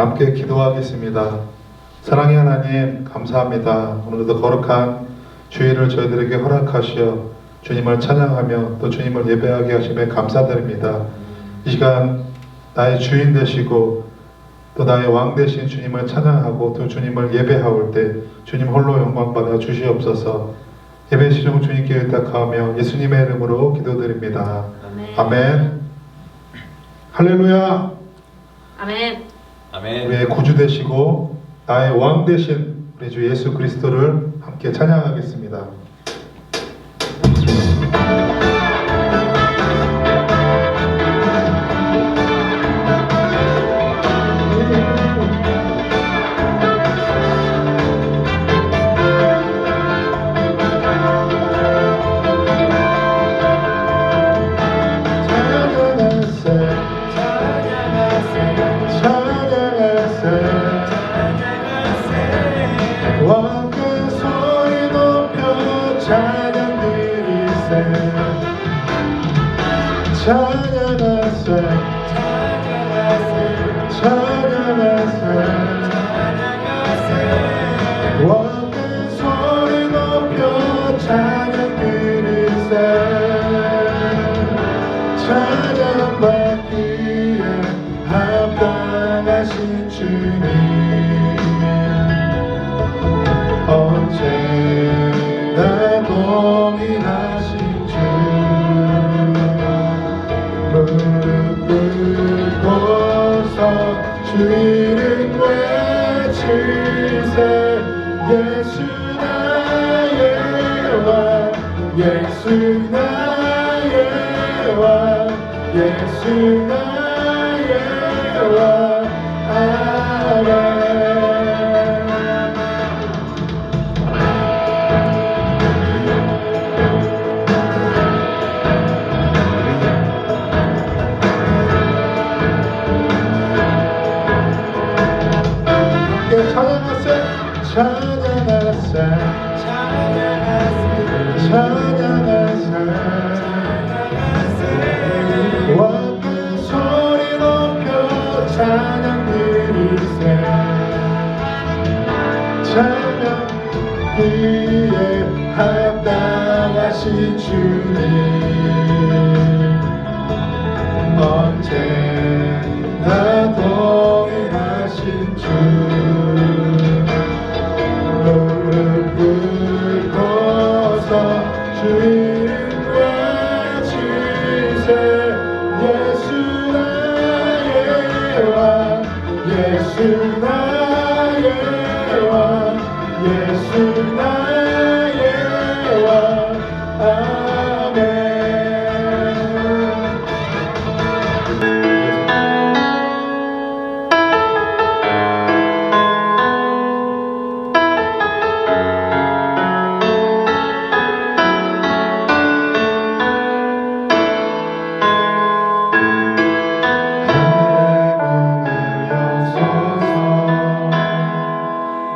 함께 기도하겠습니다. 사랑의 하나님, 감사합니다. 오늘도 거룩한 주일을 저희들에게 허락하시어 주님을 찬양하며 또 주님을 예배하게 하심에 감사드립니다. 이 시간 나의 주인 되시고 또 나의 왕 되신 주님을 찬양하고 또 주님을 예배하올 때 주님 홀로 영광받아 주시옵소서. 예배 시종 주님께 의탁하며 예수님의 이름으로 기도드립니다. 아멘. 할렐루야. 아멘. 아멘. 우리의 구주 되시고 나의 왕 되신 우리 주 예수 그리스도를 함께 찬양하겠습니다. 왕의 소리 높여 찬양 드리세. 찬양하세. 찬양하세. 왕의 소리 높여 찬양 드리세. 찬양받기에 합당하신 주님, 언제나 동일하신 주, 무릎 꿇고서 주 이름 외치세. 예수 나의 왕, 예수 나의 왕, 예수 나의 왕. 아멘. 찬양하세. 찬양하세. 찬양하세. 왕의 소리 높여 찬양 드리세. 찬양 위에 합당하신 주님, 언제나 동일하신 주, 무릎 꿇고서 주 이름 외치세. 예수 나의 왕, 예수 나의 왕, 예수 나의 왕. 아멘.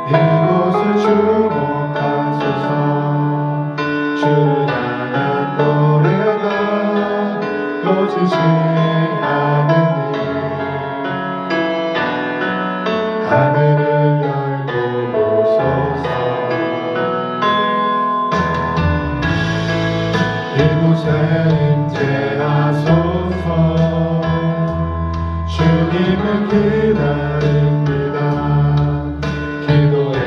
이곳을 주목하소서. 주를 향한 노래가 꺼지지 않으니 하늘을 열고 보소서. 이곳에 임재하소서. 주님을 기다립니다. 기도의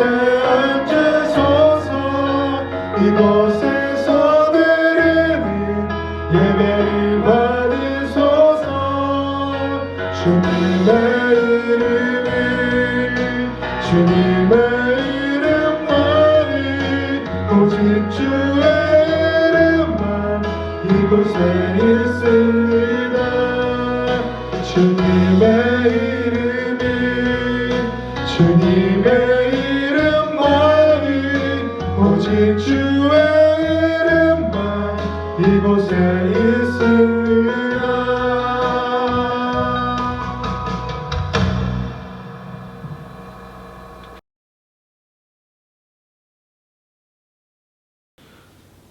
이곳에 앉으소서. 이곳에서 드리는 예배를 받으소서. 주님의 이름만이 오직 주의 이름만 이곳에 있습니다. 주님의 이름만이 오직 주의 이름만 이곳에 있습니다.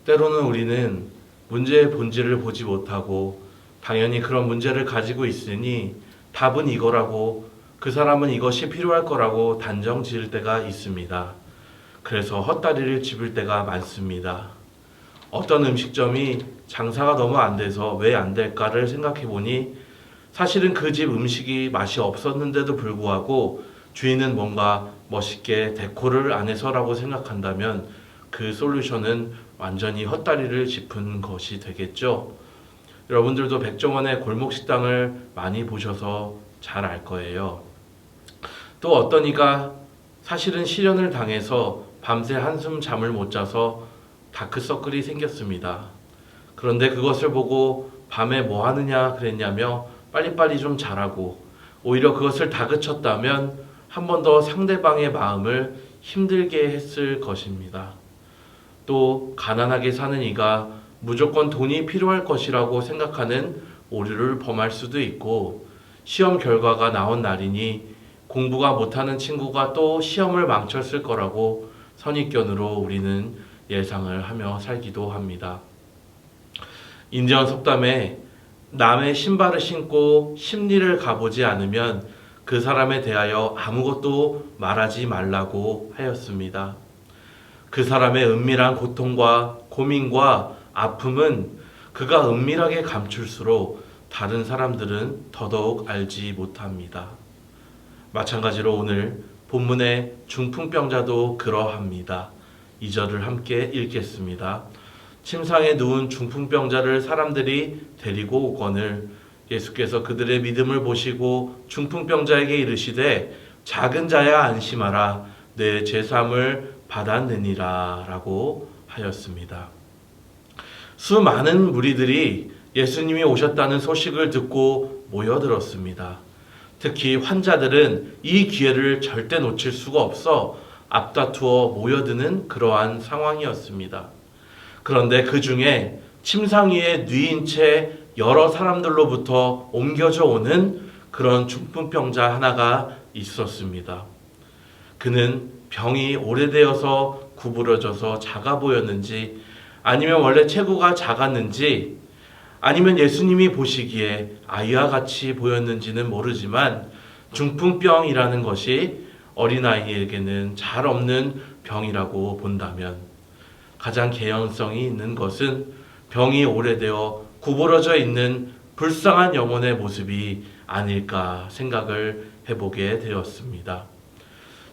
때로는 우리는 문제의 본질을 보지 못하고 당연히 그런 문제를 가지고 있으니 답은 이거라고, 그 사람은 이것이 필요할 거라고 단정 지을 때가 있습니다. 그래서 헛다리를 짚을 때가 많습니다. 어떤 음식점이 장사가 너무 안 돼서 왜 안 될까를 생각해 보니 사실은 그 집 음식이 맛이 없었는데도 불구하고 주인은 뭔가 멋있게 데코를 안 해서라고 생각한다면 그 솔루션은 완전히 헛다리를 짚은 것이 되겠죠. 여러분들도 백종원의 골목식당을 많이 보셔서 잘 알 거예요. 또 어떤 이가 사실은 실연을 당해서 밤새 한숨 잠을 못 자서 다크서클이 생겼습니다. 그런데 그것을 보고 밤에 뭐 하느냐 그랬냐며 빨리빨리 좀 자라고, 오히려 그것을 다그쳤다면 한 번 더 상대방의 마음을 힘들게 했을 것입니다. 또 가난하게 사는 이가 무조건 돈이 필요할 것이라고 생각하는 오류를 범할 수도 있고, 시험 결과가 나온 날이니 공부가 못하는 친구가 또 시험을 망쳤을 거라고 선입견으로 우리는 예상을 하며 살기도 합니다. 인디언 속담에 남의 신발을 신고 심리를 가보지 않으면 그 사람에 대하여 아무것도 말하지 말라고 하였습니다. 그 사람의 은밀한 고통과 고민과 아픔은 그가 은밀하게 감출수록 다른 사람들은 더더욱 알지 못합니다. 마찬가지로 오늘 본문의 중풍병자도 그러합니다. 2절을 함께 읽겠습니다. 침상에 누운 중풍병자를 사람들이 데리고 오거늘 예수께서 그들의 믿음을 보시고 중풍병자에게 이르시되 작은 자야 안심하라 내 죄사함을 받았느니라 라고 하였습니다. 수많은 무리들이 예수님이 오셨다는 소식을 듣고 모여들었습니다. 특히 환자들은 이 기회를 절대 놓칠 수가 없어 앞다투어 모여드는 그러한 상황이었습니다. 그런데 그 중에 침상 위에 누인 채 여러 사람들로부터 옮겨져 오는 그런 중풍병자 하나가 있었습니다. 그는 병이 오래되어서 구부러져서 작아 보였는지, 아니면 원래 체구가 작았는지, 아니면 예수님이 보시기에 아이와 같이 보였는지는 모르지만 중풍병이라는 것이 어린아이에게는 잘 없는 병이라고 본다면 가장 개연성이 있는 것은 병이 오래되어 구부러져 있는 불쌍한 영혼의 모습이 아닐까 생각을 해보게 되었습니다.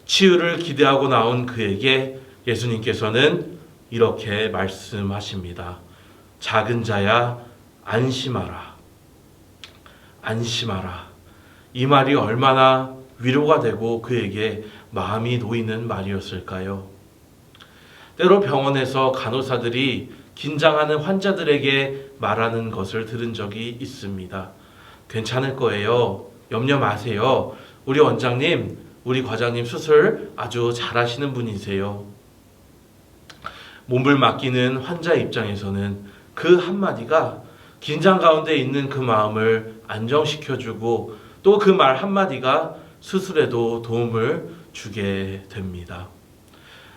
치유를 기대하고 나온 그에게 예수님께서는 이렇게 말씀하십니다. 작은 자야 안심하라. 안심하라. 이 말이 얼마나 위로가 되고 그에게 마음이 놓이는 말이었을까요? 때로 병원에서 간호사들이 긴장하는 환자들에게 말하는 것을 들은 적이 있습니다. 괜찮을 거예요. 염려 마세요. 우리 원장님, 우리 과장님 수술 아주 잘하시는 분이세요. 몸을 맡기는 환자 입장에서는 그 한마디가 긴장 가운데 있는 그 마음을 안정시켜주고 또 그 말 한마디가 수술에도 도움을 주게 됩니다.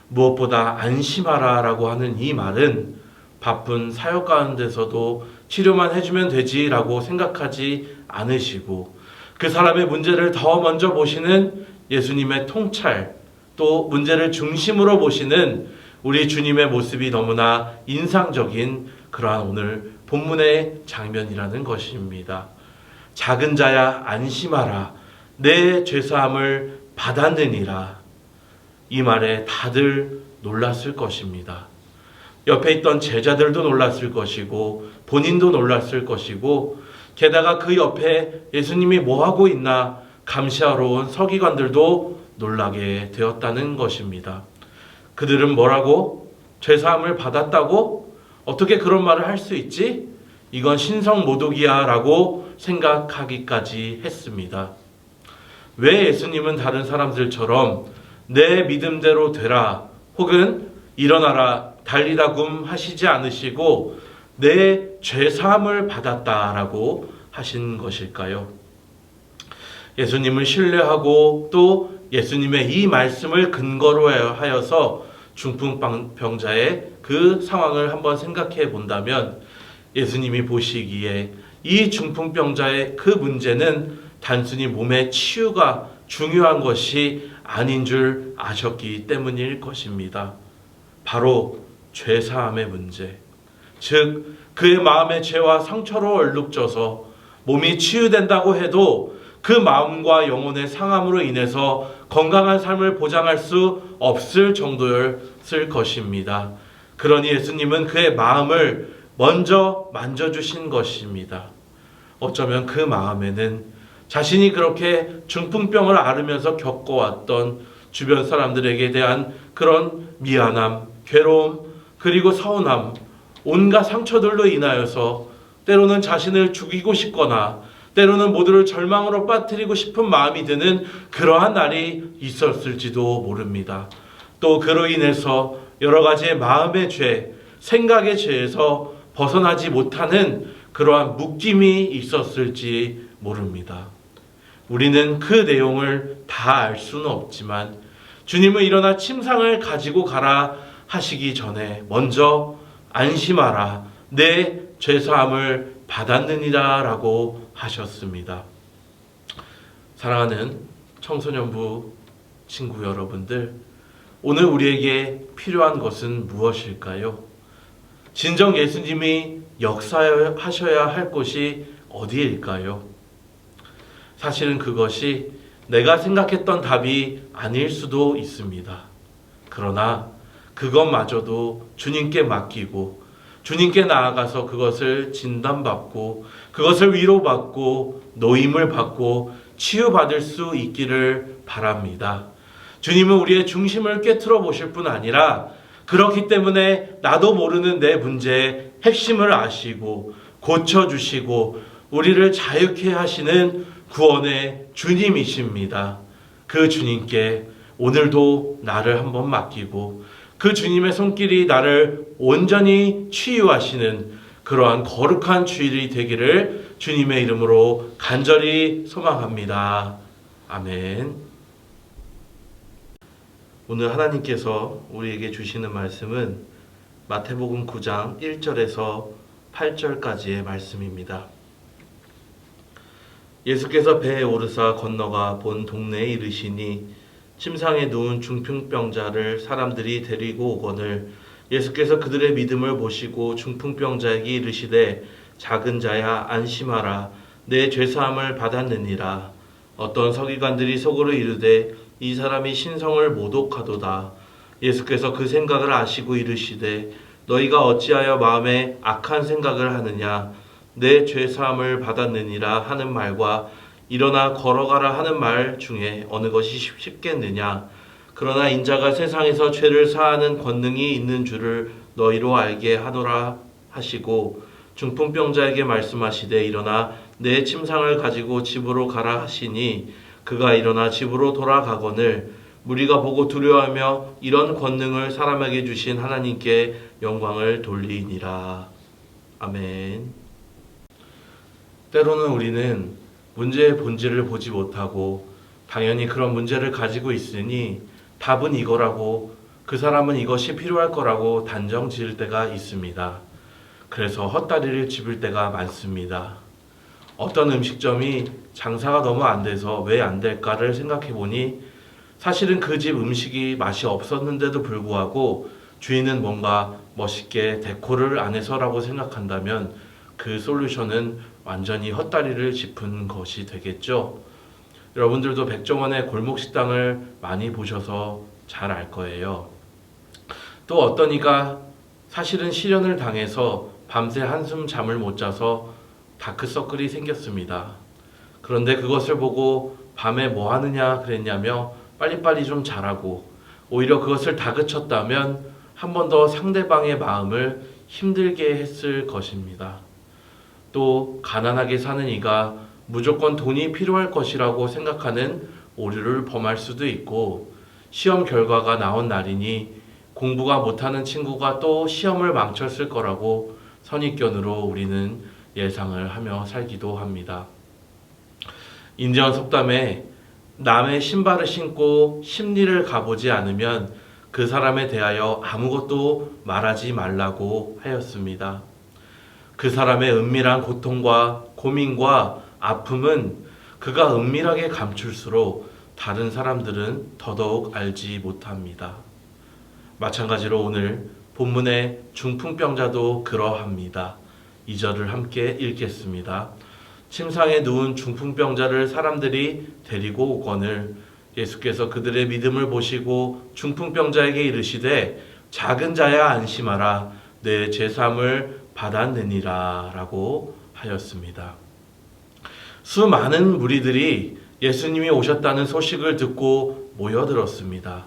무엇보다 안심하라 라고 하는 이 말은 바쁜 사역 가운데서도 치료만 해주면 되지라고 생각하지 않으시고 그 사람의 문제를 더 먼저 보시는 예수님의 통찰, 또 문제를 중심으로 보시는 우리 주님의 모습이 너무나 인상적인 그러한 오늘 본문의 장면이라는 것입니다. 작은 자야 안심하라 내 죄사함을 받았느니라. 이 말에 다들 놀랐을 것입니다. 옆에 있던 제자들도 놀랐을 것이고 본인도 놀랐을 것이고 게다가 그 옆에 예수님이 뭐하고 있나 감시하러 온 서기관들도 놀라게 되었다는 것입니다. 그들은 뭐라고? 죄사함을 받았다고? 어떻게 그런 말을 할 수 있지? 이건 신성모독이야 라고 생각하기까지 했습니다. 왜 예수님은 다른 사람들처럼 내 믿음대로 되라 혹은 일어나라 달리다 굼 하시지 않으시고 내 죄사함을 받았다라고 하신 것일까요? 예수님을 신뢰하고 또 예수님의 이 말씀을 근거로 하여서 중풍병자의 그 상황을 한번 생각해 본다면 예수님이 보시기에 이 중풍병자의 그 문제는 단순히 몸의 치유가 중요한 것이 아닌 줄 아셨기 때문일 것입니다. 바로 죄사함의 문제, 즉 그의 마음의 죄와 상처로 얼룩져서 몸이 치유된다고 해도 그 마음과 영혼의 상함으로 인해서 건강한 삶을 보장할 수 없을 정도였을 것입니다. 그러니 예수님은 그의 마음을 먼저 만져주신 것입니다. 어쩌면 그 마음에는 자신이 그렇게 중풍병을 앓으면서 겪어왔던 주변 사람들에게 대한 그런 미안함, 괴로움, 그리고 서운함, 온갖 상처들로 인하여서 때로는 자신을 죽이고 싶거나 때로는 모두를 절망으로 빠뜨리고 싶은 마음이 드는 그러한 날이 있었을지도 모릅니다. 또 그로 인해서 여러 가지의 마음의 죄, 생각의 죄에서 벗어나지 못하는 그러한 묶임이 있었을지 모릅니다. 우리는 그 내용을 다 알 수는 없지만 주님은 일어나 침상을 가지고 가라 하시기 전에 먼저 안심하라 내 죄사함을 받았느니라 라고 하셨습니다. 사랑하는 청소년부 친구 여러분들, 오늘 우리에게 필요한 것은 무엇일까요? 진정 예수님이 역사하셔야 할 곳이 어디일까요? 사실은 그것이 내가 생각했던 답이 아닐 수도 있습니다. 그러나 그것마저도 주님께 맡기고 주님께 나아가서 그것을 진단받고 그것을 위로받고 노임을 받고 치유받을 수 있기를 바랍니다. 주님은 우리의 중심을 꿰뚫어 보실 뿐 아니라 그렇기 때문에 나도 모르는 내 문제의 핵심을 아시고 고쳐주시고 우리를 자유케 하시는 구원의 주님이십니다. 그 주님께 오늘도 나를 한번 맡기고 그 주님의 손길이 나를 온전히 치유하시는 그러한 거룩한 주일이 되기를 주님의 이름으로 간절히 소망합니다. 아멘. 오늘 하나님께서 우리에게 주시는 말씀은 마태복음 9장 1절에서 8절까지의 말씀입니다. 예수께서 배에 오르사 건너가 본 동네에 이르시니 침상에 누운 중풍병자를 사람들이 데리고 오거늘 예수께서 그들의 믿음을 보시고 중풍병자에게 이르시되 작은 자야 안심하라 내 죄사함을 받았느니라. 어떤 서기관들이 속으로 이르되 이 사람이 신성을 모독하도다. 예수께서 그 생각을 아시고 이르시되 너희가 어찌하여 마음에 악한 생각을 하느냐. 내 죄사함을 받았느니라 하는 말과 일어나 걸어가라 하는 말 중에 어느 것이 쉽겠느냐. 그러나 인자가 세상에서 죄를 사하는 권능이 있는 줄을 너희로 알게 하노라 하시고 중풍병자에게 말씀하시되 일어나 내 침상을 가지고 집으로 가라 하시니 그가 일어나 집으로 돌아가거늘 무리가 보고 두려워하며 이런 권능을 사람에게 주신 하나님께 영광을 돌리니라. 아멘. 때로는 우리는 문제의 본질을 보지 못하고 당연히 그런 문제를 가지고 있으니 답은 이거라고 그 사람은 이것이 필요할 거라고 단정 지을 때가 있습니다. 그래서 헛다리를 짚을 때가 많습니다. 어떤 음식점이 장사가 너무 안 돼서 왜 안 될까를 생각해 보니 사실은 그 집 음식이 맛이 없었는데도 불구하고 주인은 뭔가 멋있게 데코를 안 해서라고 생각한다면 그 솔루션은 완전히 헛다리를 짚은 것이 되겠죠. 여러분들도 백종원의 골목식당을 많이 보셔서 잘 알 거예요. 또 어떤 이가 사실은 시련을 당해서 밤새 한숨 잠을 못 자서 다크서클이 생겼습니다. 그런데 그것을 보고 밤에 뭐 하느냐 그랬냐며 빨리빨리 좀 자라고, 오히려 그것을 다그쳤다면 한 번 더 상대방의 마음을 힘들게 했을 것입니다. 또 가난하게 사는 이가 무조건 돈이 필요할 것이라고 생각하는 오류를 범할 수도 있고, 시험 결과가 나온 날이니 공부가 못하는 친구가 또 시험을 망쳤을 거라고 선입견으로 우리는 예상을 하며 살기도 합니다. 인재원 속담에 남의 신발을 신고 심리를 가보지 않으면 그 사람에 대하여 아무것도 말하지 말라고 하였습니다. 그 사람의 은밀한 고통과 고민과 아픔은 그가 은밀하게 감출수록 다른 사람들은 더더욱 알지 못합니다. 마찬가지로 오늘 본문의 중풍병자도 그러합니다. 2절을 함께 읽겠습니다. 침상에 누운 중풍병자를 사람들이 데리고 오거늘 예수께서 그들의 믿음을 보시고 중풍병자에게 이르시되 작은 자야 안심하라 내 죄사함을 받았느니라 라고 하였습니다. 수많은 무리들이 예수님이 오셨다는 소식을 듣고 모여들었습니다.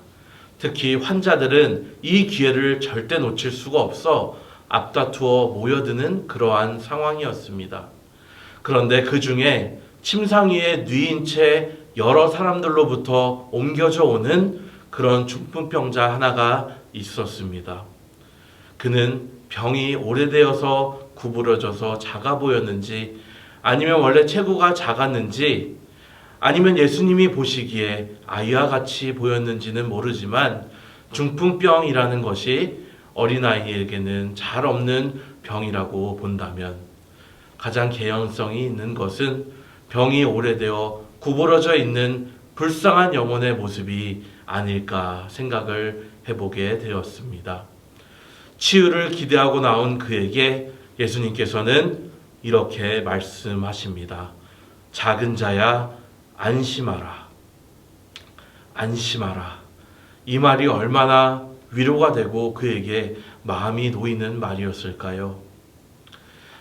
특히 환자들은 이 기회를 절대 놓칠 수가 없어 앞다투어 모여드는 그러한 상황이었습니다. 그런데 그 중에 침상 위에 누인 채 여러 사람들로부터 옮겨져 오는 그런 중풍병자 하나가 있었습니다. 그는 병이 오래되어서 구부러져서 작아 보였는지, 아니면 원래 체구가 작았는지, 아니면 예수님이 보시기에 아이와 같이 보였는지는 모르지만 중풍병이라는 것이 어린아이에게는 잘 없는 병이라고 본다면 가장 개연성이 있는 것은 병이 오래되어 구부러져 있는 불쌍한 영혼의 모습이 아닐까 생각을 해보게 되었습니다. 치유를 기대하고 나온 그에게 예수님께서는 이렇게 말씀하십니다. 작은 자야 안심하라. 안심하라. 이 말이 얼마나 위로가 되고 그에게 마음이 놓이는 말이었을까요?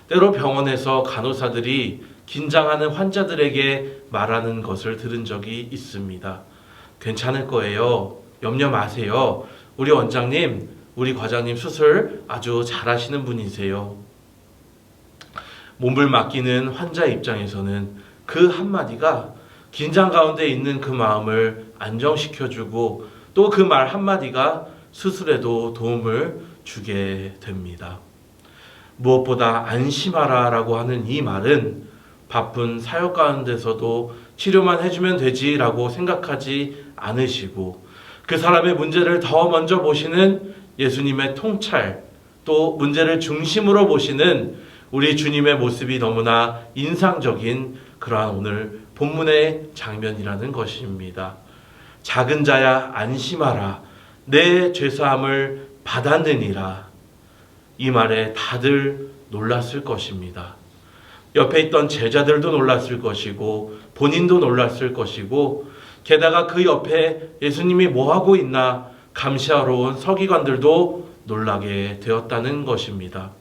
때로 병원에서 간호사들이 긴장하는 환자들에게 말하는 것을 들은 적이 있습니다. 괜찮을 거예요. 염려 마세요. 우리 원장님, 우리 과장님 수술 아주 잘하시는 분이세요. 몸을 맡기는 환자 입장에서는 그 한마디가 긴장 가운데 있는 그 마음을 안정시켜주고 또 그 말 한마디가 수술에도 도움을 주게 됩니다. 무엇보다 안심하라 라고 하는 이 말은 바쁜 사역 가운데서도 치료만 해주면 되지라고 생각하지 않으시고 그 사람의 문제를 더 먼저 보시는 예수님의 통찰, 또 문제를 중심으로 보시는 우리 주님의 모습이 너무나 인상적인 그러한 오늘 본문의 장면이라는 것입니다. 작은 자야 안심하라 내 죄사함을 받았느니라. 이 말에 다들 놀랐을 것입니다. 옆에 있던 제자들도 놀랐을 것이고 본인도 놀랐을 것이고 게다가 그 옆에 예수님이 뭐하고 있나 감시하러 온 서기관들도 놀라게 되었다는 것입니다.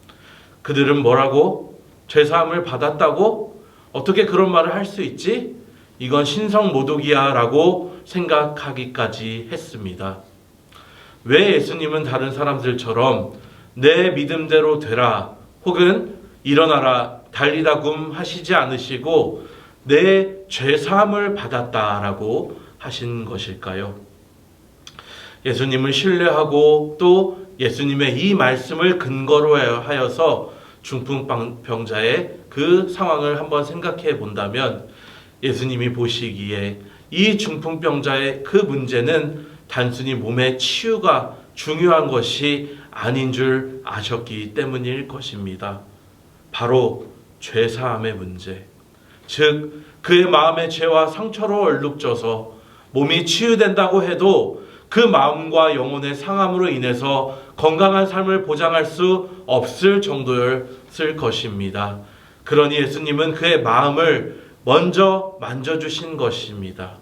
그들은 뭐라고? 죄사함을 받았다고? 어떻게 그런 말을 할 수 있지? 이건 신성모독이야 라고 생각하기까지 했습니다. 왜 예수님은 다른 사람들처럼 내 믿음대로 되라 혹은 일어나라 달리다 굼 하시지 않으시고 내 죄사함을 받았다라고 하신 것일까요? 예수님을 신뢰하고 또 예수님의 이 말씀을 근거로 하여서 중풍병자의 그 상황을 한번 생각해 본다면 예수님이 보시기에 이 중풍병자의 그 문제는 단순히 몸의 치유가 중요한 것이 아닌 줄 아셨기 때문일 것입니다. 바로 죄사함의 문제, 즉 그의 마음의 죄와 상처로 얼룩져서 몸이 치유된다고 해도 그 마음과 영혼의 상함으로 인해서 건강한 삶을 보장할 수 없을 정도였을 것입니다. 그러니 예수님은 그의 마음을 먼저 만져주신 것입니다.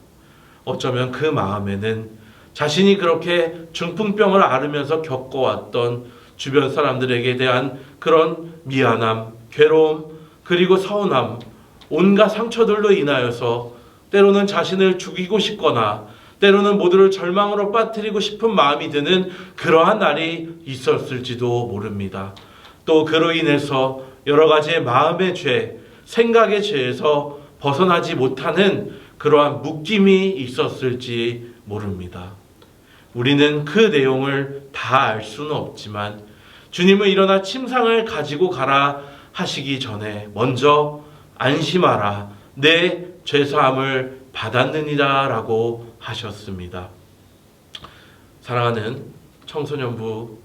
어쩌면 그 마음에는 자신이 그렇게 중풍병을 앓으면서 겪어왔던 주변 사람들에게 대한 그런 미안함, 괴로움, 그리고 서운함, 온갖 상처들로 인하여서 때로는 자신을 죽이고 싶거나 때로는 모두를 절망으로 빠뜨리고 싶은 마음이 드는 그러한 날이 있었을지도 모릅니다. 또 그로 인해서 여러 가지의 마음의 죄, 생각의 죄에서 벗어나지 못하는 그러한 묶임이 있었을지 모릅니다. 우리는 그 내용을 다 알 수는 없지만 주님은 일어나 침상을 가지고 가라 하시기 전에 먼저 안심하라, 내 죄사함을 받았느니라 라고 하셨습니다. 사랑하는 청소년부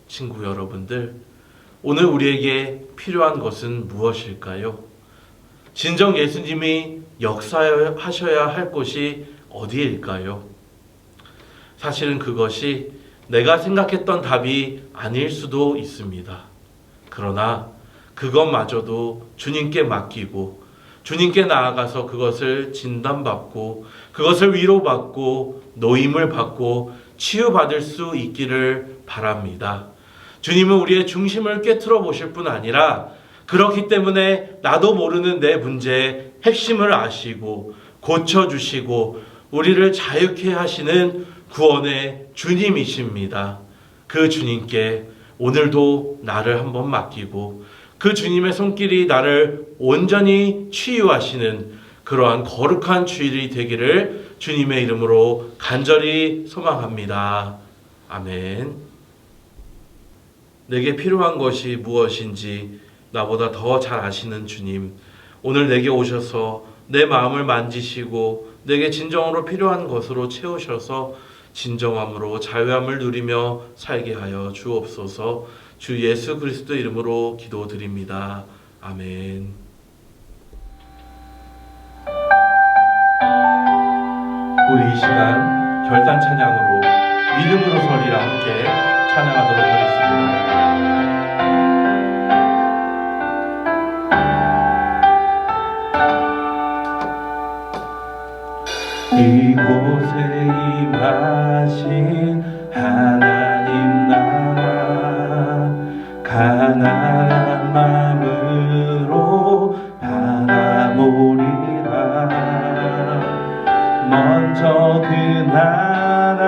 친구 여러분들, 오늘 우리에게 필요한 것은 무엇일까요? 진정 예수님이 역사하셔야 할 곳이 어디일까요? 사실은 그것이 내가 생각했던 답이 아닐 수도 있습니다. 그러나 그것마저도 주님께 맡기고 주님께 나아가서 그것을 진단받고 그것을 위로받고 노임을 받고 치유받을 수 있기를 바랍니다. 주님은 우리의 중심을 꿰뚫어 보실 뿐 아니라 그렇기 때문에 나도 모르는 내 문제의 핵심을 아시고 고쳐주시고 우리를 자유케 하시는 구원의 주님이십니다. 그 주님께 오늘도 나를 한번 맡기고 그 주님의 손길이 나를 온전히 치유하시는 그러한 거룩한 주일이 되기를 주님의 이름으로 간절히 소망합니다. 아멘. 내게 필요한 것이 무엇인지 나보다 더 잘 아시는 주님, 오늘 내게 오셔서 내 마음을 만지시고 내게 진정으로 필요한 것으로 채우셔서 진정함으로 자유함을 누리며 살게 하여 주옵소서. 주 예수 그리스도 이름으로 기도드립니다. 아멘. 우리 이 시간 결단 찬양으로 믿음으로 서리라 함께 찬양하도록 하겠습니다. 이곳에 임하신 하나님 나라 가난한 마음으로 바라보리라. 먼저 그 나라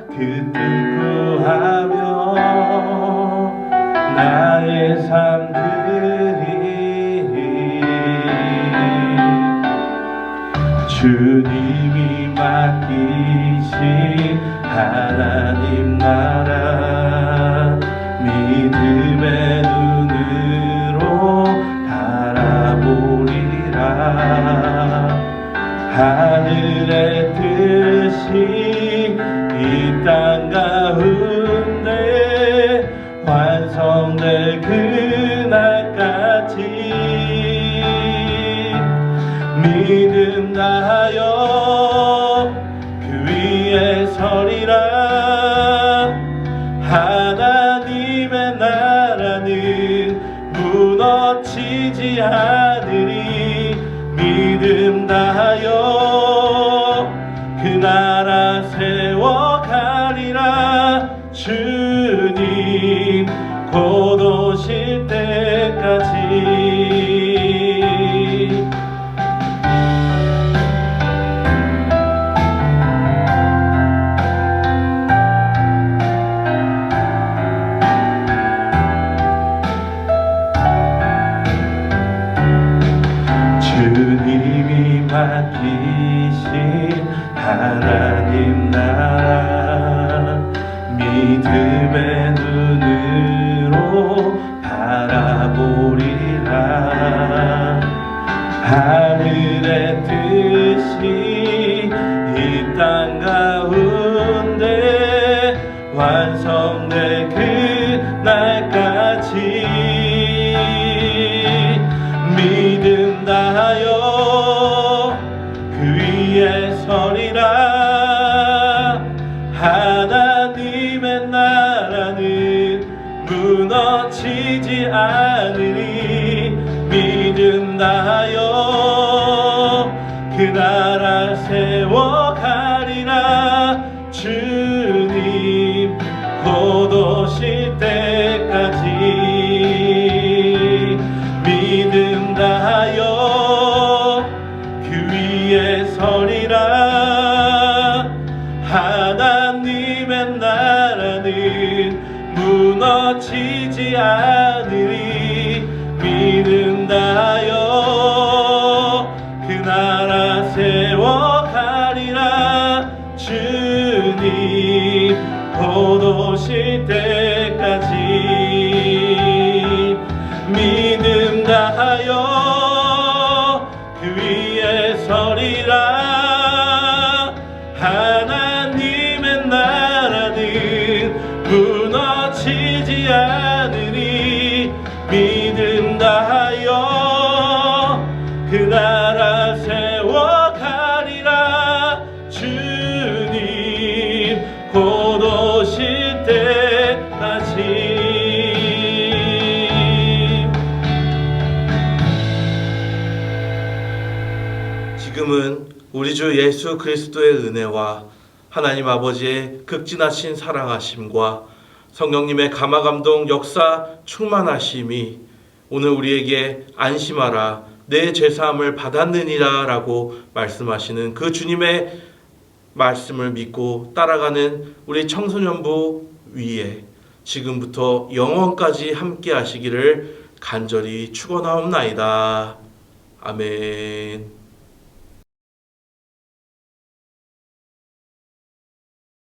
그 뜻 구하며 나의 삶들이 주님이 맡기신 하나님 나라 믿음의 눈으로 바라보리라. 하늘의 뜻이 이 땅 가운데 완성될 그날까지 믿음 다하여 그 위에 서리라. 하나님의 나라는 무너지지 않으리. 믿음 다하여 그 나라 세워가리라. 주님 곧 오실 때까지. 주님이 맡기신 하나님 나라 믿음의 눈으로 바라보리라. 하늘의 뜻이 이 땅 가운데 완성될 그날까지 믿음 다하여 그 위에 서리라. 하나님의 나라는 무너지지 않으리. 믿음 다하여 그 나라 세워가리라. 주 않으리 믿는다여 그 나라 세워가리라 주님 곧 오실 때까지 믿음다하여 그 위에 서리라 하나님의 나라는 무너지지 않으니 믿음다하여 그 나라 세워가리라 주님 곧 오실 때까지 지금은 우리 주 예수 그리스도의 은혜와 하나님 아버지의 극진하신 사랑하심과 성령님의 감화감동 역사 충만하심이 오늘 우리에게 안심하라 내 죄사함을 받았느니라 라고 말씀하시는 그 주님의 말씀을 믿고 따라가는 우리 청소년부 위에 지금부터 영원까지 함께 하시기를 간절히 축원하옵나이다. 아멘.